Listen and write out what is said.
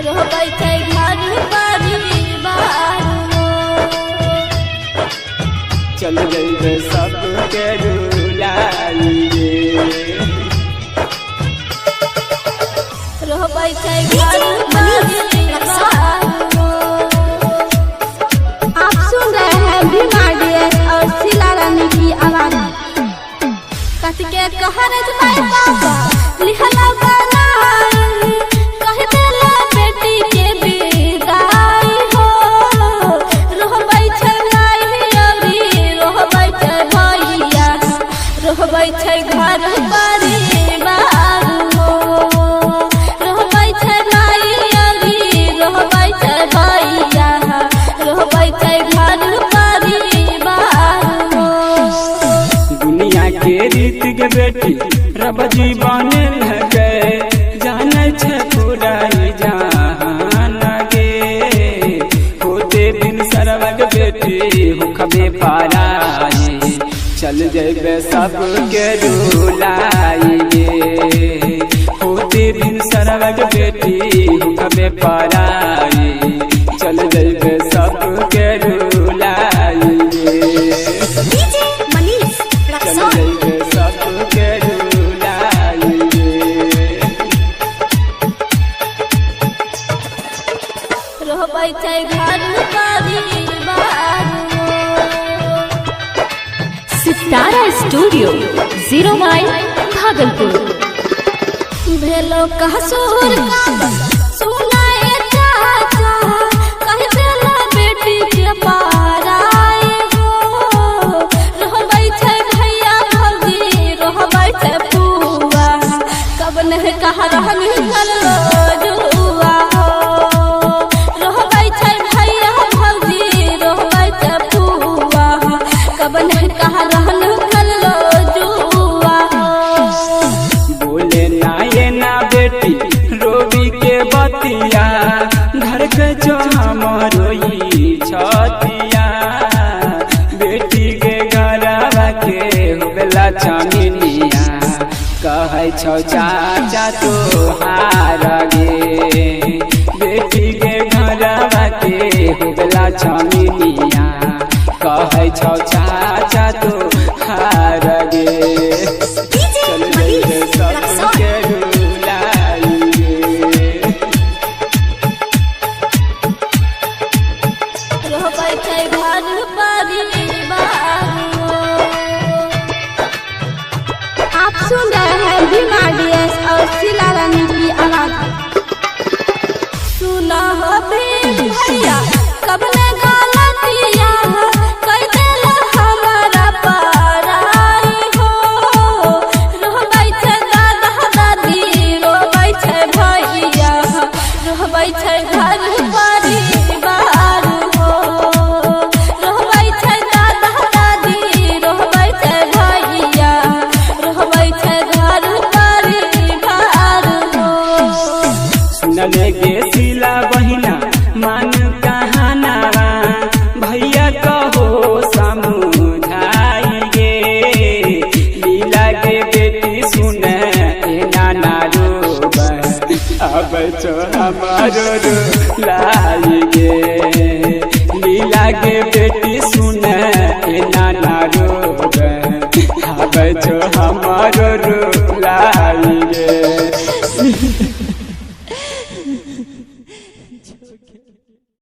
रहबै छै घर परिवार चल जइबे सबके रुलाइए रहबै छै घर परिवार। आप सुन रहे हैं भीमा DS और शीला रानी की आवाज। कथ के कहर भाई बाबा लिहला बनाई कह देला बेटी के विदाई हो। रहबै छै भाई अभी रहबै छै भैया रहबै छै घर परिवार हो। रहबै छै भाई अभी रहबै छै भैया रहबै छै घर परिवार हो। दुनिया के रीत के बेटी रब जीवन लगे जाने छे पूरा जहान गे होते बिन सरवग बेटी हुखबे पाराए चल जइबे सबके रुलाइए होते बिन सरवग बेटी हुखबे पाराए चल जइबे सबके रुलाइए रहबै छै घर परिवार। सितारा स्टूडियो 0 माइल भागलपुर। भेलो कहसूर सुनाए चाचा कह देला बेटी के पाराए हो। रहबै छै भैया भौजी रहबै छै फुआ कब नहीं कहा रहनी चलो जुआ हो। रहबै छै भैया भौजी रहबै छै फुआ कब नहीं कहा रहनी चलो जुआ हो। बोले ना ये ना बेटी रोवी के बतिया घर के जो हमरोई छतिया बेटी के घरवा के बेला चमिनिया कहै छौ चाचा तोहार गे बेटी के घरवा के बेला चमिनिया कहै छौ चाचा तोहार गे चल जइबे सबके रुलाइए रहबै छै घर परिवार। आप सुन रहे हैं भीमा DS और शीला रानी की आवाज। सुना हो भीम भैया कब ने गलतिया कह देला हमारा पराई हो। रहबै छै दादा दादी रहबै छै भैया रहबै छै घर परिवार हो। रहबै छै दादा दादी रहबै छै भैया रहबै छै घर परिवार हो। सुनले गे शीला बहिना मान कहानावा भैया कहो समझाई गे लीला के बेटी सुने नाना रोब अब छो हमारो रुलाई गे लीला के बेटी सुने नाना रोब अब छो हमारो रुलाई गे।